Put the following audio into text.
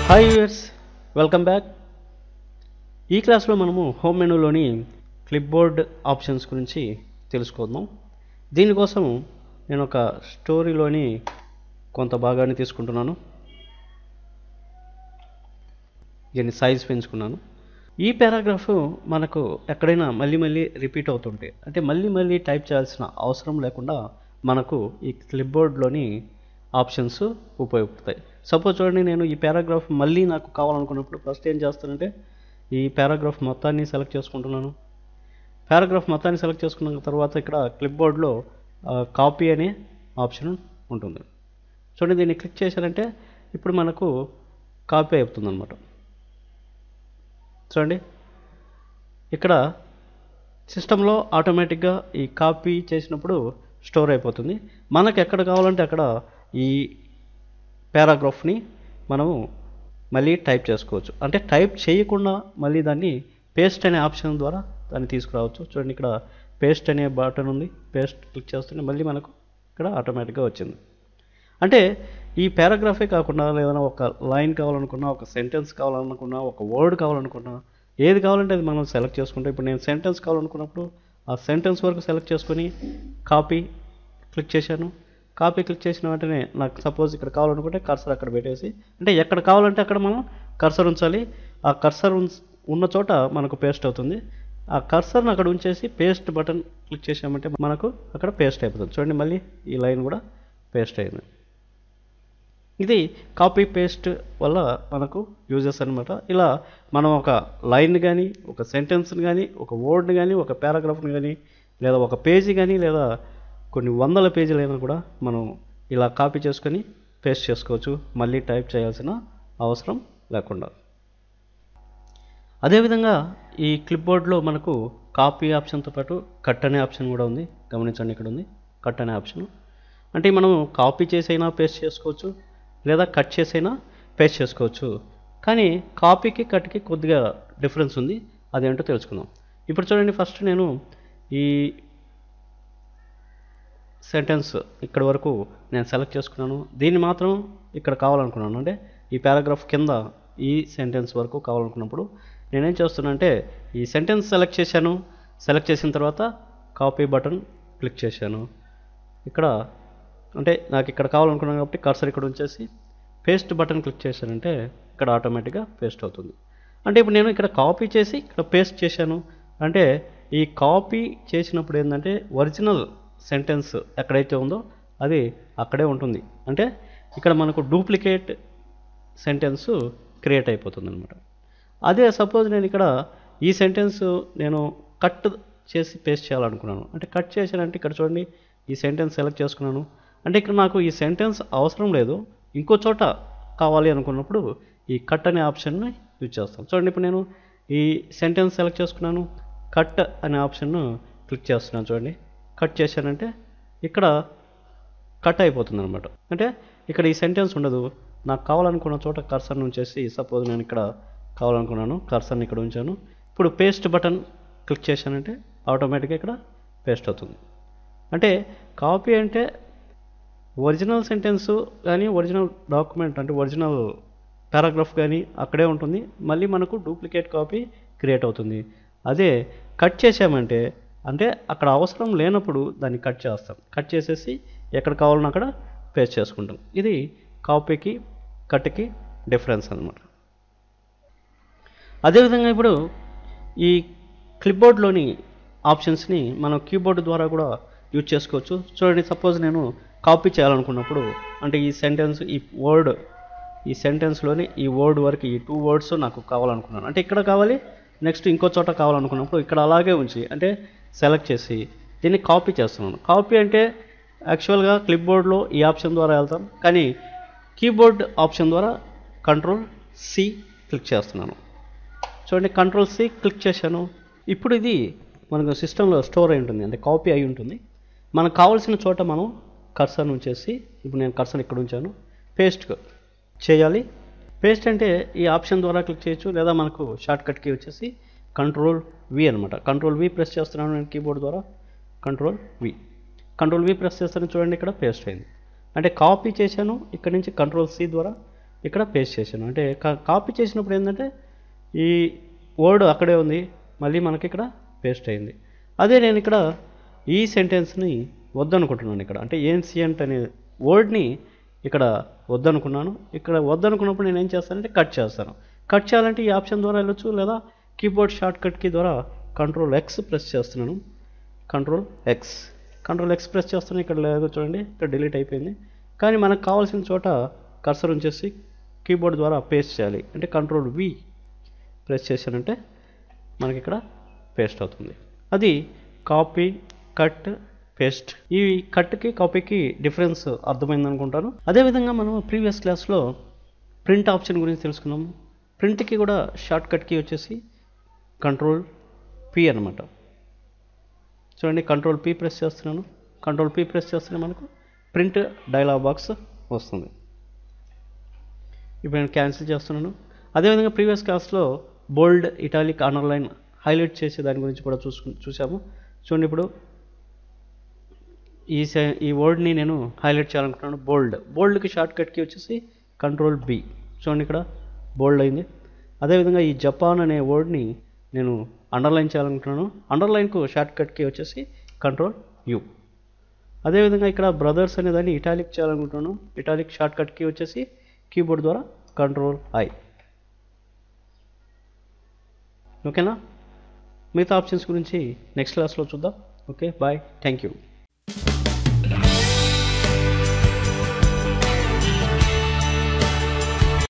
Hi viewers, welcome back. ఈ క్లాస్లో మనము హోమ్ మెనూలోని క్లిప్బోర్డ్ ఆప్షన్స్ గురించి తెలుసుకుందాం. దీనికోసం నేను ఒక స్టోరీలోని కొంత భాగాన్ని తీసుకుంటున్నాను. దీన్ని సైజ్ పెంచుకున్నాను. ఈ పారాగ్రాఫ్ మనకు ఎక్కడైనా మళ్ళీ రిపీట్ అవుతుంటే, అంటే మళ్ళీ టైప్ చేయాల్సిన అవసరం లేకుండా మనకు ఈ క్లిప్బోర్డ్లోని ఆప్షన్స్ ఉపయోగపడతాయి. సపోజ్ చూడండి, నేను ఈ పారాగ్రాఫ్ మళ్ళీ నాకు కావాలనుకున్నప్పుడు ఫస్ట్ ఏం చేస్తానంటే ఈ పారాగ్రాఫ్ మొత్తాన్ని సెలెక్ట్ చేసుకుంటున్నాను. పారాగ్రాఫ్ మొత్తాన్ని సెలెక్ట్ చేసుకున్న తర్వాత ఇక్కడ క్లిప్బోర్డ్లో కాపీ అనే ఆప్షన్ ఉంటుంది. చూడండి, దీన్ని క్లిక్ చేశారంటే ఇప్పుడు మనకు కాపీ అవుతుంది అనమాట. చూడండి, ఇక్కడ సిస్టంలో ఆటోమేటిక్గా ఈ కాపీ చేసినప్పుడు స్టోర్ అయిపోతుంది. మనకు ఎక్కడ కావాలంటే అక్కడ ఈ పారాగ్రాఫ్ని మనము మళ్ళీ టైప్ చేసుకోవచ్చు. అంటే టైప్ చేయకుండా మళ్ళీ దాన్ని పేస్ట్ అనే ఆప్షన్ ద్వారా దాన్ని తీసుకురావచ్చు. చూడండి, ఇక్కడ పేస్ట్ అనే బటన్ ఉంది. పేస్ట్ క్లిక్ చేస్తుంటే మళ్ళీ మనకు ఇక్కడ ఆటోమేటిక్గా వచ్చింది. అంటే ఈ పారాగ్రాఫే కాకుండా ఏదైనా ఒక లైన్ కావాలనుకున్నా, ఒక సెంటెన్స్ కావాలనుకున్నా, ఒక వర్డ్ కావాలనుకున్నా, ఏది కావాలంటే అది మనం సెలెక్ట్ చేసుకుంటాం. ఇప్పుడు నేను సెంటెన్స్ కావాలనుకున్నప్పుడు ఆ సెంటెన్స్ వరకు సెలెక్ట్ చేసుకొని కాపీ క్లిక్ చేశాను. కాపీ క్లిక్ చేసిన వెంటనే నాకు సపోజ్ ఇక్కడ కావాలనుకుంటే కర్సర్ అక్కడ పెట్టేసి, అంటే ఎక్కడ కావాలంటే అక్కడ మనం కర్సర్ ఉంచాలి. ఆ కర్సర్ ఉన్న చోట మనకు పేస్ట్ అవుతుంది. ఆ కర్సర్ని అక్కడ ఉంచేసి పేస్ట్ బటన్ క్లిక్ చేసామంటే మనకు అక్కడ పేస్ట్ అయిపోతుంది. చూడండి, మళ్ళీ ఈ లైన్ కూడా పేస్ట్ అయింది. ఇది కాపీ పేస్ట్ వల్ల మనకు యూజెస్ అనమాట. ఇలా మనం ఒక లైన్ కానీ, ఒక సెంటెన్స్ని కానీ, ఒక వర్డ్ని కానీ, ఒక పారాగ్రాఫ్ని కానీ, లేదా ఒక పేజీ కానీ, లేదా కొన్ని వందల పేజీలైనా కూడా మనం ఇలా కాపీ చేసుకొని పేస్ట్ చేసుకోవచ్చు, మళ్ళీ టైప్ చేయాల్సిన అవసరం లేకుండా. అదేవిధంగా ఈ క్లిప్బోర్డ్లో మనకు కాపీ ఆప్షన్తో పాటు కట్ అనే ఆప్షన్ కూడా ఉంది. గమనించండి, ఇక్కడ ఉంది కట్ అనే ఆప్షన్. అంటే మనం కాపీ చేసైనా పేస్ట్ చేసుకోవచ్చు, లేదా కట్ చేసైనా పేస్ట్ చేసుకోవచ్చు. కానీ కాపీకి కట్కి కొద్దిగా డిఫరెన్స్ ఉంది. అదేంటో తెలుసుకుందాం. ఇప్పుడు చూడండి, ఫస్ట్ నేను ఈ సెంటెన్స్ ఇక్కడి వరకు నేను సెలెక్ట్ చేసుకున్నాను. దీన్ని మాత్రం ఇక్కడ కావాలనుకున్నాను. అంటే ఈ పారాగ్రాఫ్ కింద ఈ సెంటెన్స్ వరకు కావాలనుకున్నప్పుడు నేనేం చేస్తున్నానంటే ఈ సెంటెన్స్ సెలెక్ట్ చేశాను. సెలెక్ట్ చేసిన తర్వాత కాపీ బటన్ క్లిక్ చేశాను. ఇక్కడ అంటే నాకు ఇక్కడ కావాలనుకున్నాను కాబట్టి కర్సర్ ఇక్కడ ఉంచేసి పేస్ట్ బటన్ క్లిక్ చేశానంటే ఇక్కడ ఆటోమేటిక్గా పేస్ట్ అవుతుంది. అంటే ఇప్పుడు నేను ఇక్కడ కాపీ చేసి ఇక్కడ పేస్ట్ చేశాను. అంటే ఈ కాపీ చేసినప్పుడు ఏంటంటే ఒరిజినల్ సెంటెన్స్ ఎక్కడైతే ఉందో అది అక్కడే ఉంటుంది. అంటే ఇక్కడ మనకు డూప్లికేట్ సెంటెన్స్ క్రియేట్ అయిపోతుంది అనమాట. అదే సపోజ్ నేను ఇక్కడ ఈ సెంటెన్స్ నేను కట్ చేసి పేస్ట్ చేయాలనుకున్నాను. అంటే కట్ చేశానంటే ఇక్కడ చూడండి, ఈ సెంటెన్స్ సెలెక్ట్ చేసుకున్నాను. అంటే ఇక్కడ నాకు ఈ సెంటెన్స్ అవసరం లేదు, ఇంకో చోట కావాలి అనుకున్నప్పుడు ఈ కట్ అనే ఆప్షన్ని యూజ్ చేస్తాను. చూడండి, ఇప్పుడు నేను ఈ సెంటెన్స్ సెలెక్ట్ చేసుకున్నాను, కట్ అనే ఆప్షన్ను క్లిక్ చేస్తున్నాను. చూడండి, కట్ చేశానంటే ఇక్కడ కట్ అయిపోతుంది అనమాట. అంటే ఇక్కడ ఈ సెంటెన్స్ ఉండదు. నాకు కావాలనుకున్న చోట కర్సర్ని ఉంచేసి, సపోజ్ నేను ఇక్కడ కావాలనుకున్నాను, కర్సర్ని ఇక్కడ ఉంచాను. ఇప్పుడు పేస్ట్ బటన్ క్లిక్ చేశానంటే ఆటోమేటిక్గా ఇక్కడ పేస్ట్ అవుతుంది. అంటే కాపీ అంటే ఒరిజినల్ సెంటెన్స్ కానీ, ఒరిజినల్ డాక్యుమెంట్ అంటే ఒరిజినల్ పారాగ్రాఫ్ కానీ అక్కడే ఉంటుంది. మళ్ళీ మనకు డూప్లికేట్ కాపీ క్రియేట్ అవుతుంది. అదే కట్ చేసామంటే అంటే అక్కడ అవసరం లేనప్పుడు దాన్ని కట్ చేస్తాం. కట్ చేసేసి ఎక్కడ కావాలన్నా అక్కడ పేస్ట్ చేసుకుంటాం. ఇది కాపీకి కట్కి డిఫరెన్స్ అన్నమాట. అదేవిధంగా ఇప్పుడు ఈ క్లిప్బోర్డ్లోని ఆప్షన్స్ని మనం కీబోర్డ్ ద్వారా కూడా యూజ్ చేసుకోవచ్చు. చూడండి, సపోజ్ నేను కాపీ చేయాలనుకున్నప్పుడు, అంటే ఈ సెంటెన్స్, ఈ వర్డ్, ఈ సెంటెన్స్లోని ఈ వర్డ్ వరకు ఈ 2 వర్డ్స్ నాకు కావాలనుకున్నాను. అంటే ఇక్కడ కావాలి, నెక్స్ట్ ఇంకో చోట కావాలనుకున్నప్పుడు ఇక్కడ అలాగే ఉంచి అంటే సెలెక్ట్ చేసి దీన్ని కాపీ చేస్తున్నాను. కాపీ అంటే యాక్చువల్గా క్లిప్బోర్డ్లో ఈ ఆప్షన్ ద్వారా వెళ్తాం, కానీ కీబోర్డ్ ఆప్షన్ ద్వారా Ctrl+C క్లిక్ చేస్తున్నాను. చూడండి, Ctrl+C క్లిక్ చేశాను. ఇప్పుడు ఇది మనకు సిస్టంలో స్టోర్ అయి ఉంటుంది, అంటే కాపీ అయి ఉంటుంది. మనకు కావాల్సిన చోట మనం కర్సర్ ఉంచేసి, ఇప్పుడు నేను కర్సర్ ఇక్కడ ఉంచాను, పేస్ట్ చేయాలి. పేస్ట్ అంటే ఈ ఆప్షన్ ద్వారా క్లిక్ చేయొచ్చు, లేదా మనకు షార్ట్కట్కి వచ్చేసి Ctrl+V అనమాట. Ctrl+V ప్రెస్ చేస్తున్నాను నేను కీబోర్డ్ ద్వారా. Ctrl+V ప్రెస్ చేస్తాను. చూడండి, ఇక్కడ పేస్ట్ అయింది. అంటే కాపీ చేశాను, ఇక్కడ నుంచి Ctrl+C ద్వారా ఇక్కడ పేస్ట్ చేశాను. అంటే కాపీ చేసినప్పుడు ఏంటంటే ఈ వర్డ్ అక్కడే ఉంది, మళ్ళీ మనకి ఇక్కడ పేస్ట్ అయింది. అదే నేను ఇక్కడ ఈ సెంటెన్స్ని వద్దనుకుంటున్నాను ఇక్కడ, అంటే ఏన్సియంట్ అనే వర్డ్ని ఇక్కడ వద్దనుకున్నాను. ఇక్కడ వద్దనుకున్నప్పుడు నేను ఏం చేస్తానంటే కట్ చేస్తాను. కట్ చేయాలంటే ఈ ఆప్షన్ ద్వారా వెళ్ళొచ్చు, లేదా కీబోర్డ్ షార్ట్ కట్ కీ ద్వారా Ctrl+X ప్రెస్ చేస్తున్నాను. Ctrl+X ప్రెస్ చేస్తాను. ఇక్కడ లేదు చూడండి, ఇక్కడ డిలీట్ అయిపోయింది. కానీ మనకు కావాల్సిన చోట కర్సర్ ఉంచేసి కీబోర్డ్ ద్వారా పేస్ట్ చేయాలి. అంటే Ctrl+V ప్రెస్ చేశానంటే మనకి ఇక్కడ పేస్ట్ అవుతుంది. అది కాపీ, కట్, పేస్ట్. ఈ కట్కి కాపీకి డిఫరెన్స్ అర్థమైంది అనుకుంటాను. అదేవిధంగా మనం ప్రీవియస్ క్లాస్లో ప్రింట్ ఆప్షన్ గురించి తెలుసుకున్నాము. ప్రింట్కి కూడా షార్ట్ కట్కి వచ్చేసి Ctrl+P అనమాట. చూడండి, Ctrl+P ప్రెస్ చేస్తున్నాను. Ctrl+P ప్రెస్ చేస్తేనే మనకు ప్రింట్ డైలాగ్ బాక్స్ వస్తుంది. ఇప్పుడు నేను క్యాన్సిల్ చేస్తున్నాను. అదేవిధంగా ప్రీవియస్ క్లాస్లో బోల్డ్, ఇటాలిక్, అండర్లైన్, హైలైట్ చేసే దాని గురించి కూడా చూసాము. చూడండి, ఇప్పుడు ఈ వర్డ్ని నేను హైలైట్ చేయాలనుకుంటున్నాను. బోల్డ్కి షార్ట్ కట్కి వచ్చేసి Ctrl+B. చూడండి, ఇక్కడ బోల్డ్ అయింది. అదేవిధంగా ఈ జపాన్ అనే వర్డ్ని నేను అండర్లైన్ చేయాలనుకుంటున్నాను. అండర్లైన్కు షార్ట్ కట్కి వచ్చేసి Ctrl+U. అదేవిధంగా ఇక్కడ బ్రదర్స్ అనే దాన్ని ఇటాలిక్ చేయాలనుకుంటున్నాను. ఇటాలిక్ షార్ట్ కట్కి వచ్చేసి కీబోర్డ్ ద్వారా Ctrl+I. ఓకేనా? మిగతా ఆప్షన్స్ గురించి నెక్స్ట్ క్లాస్లో చూద్దాం. Okay, bye, thank you.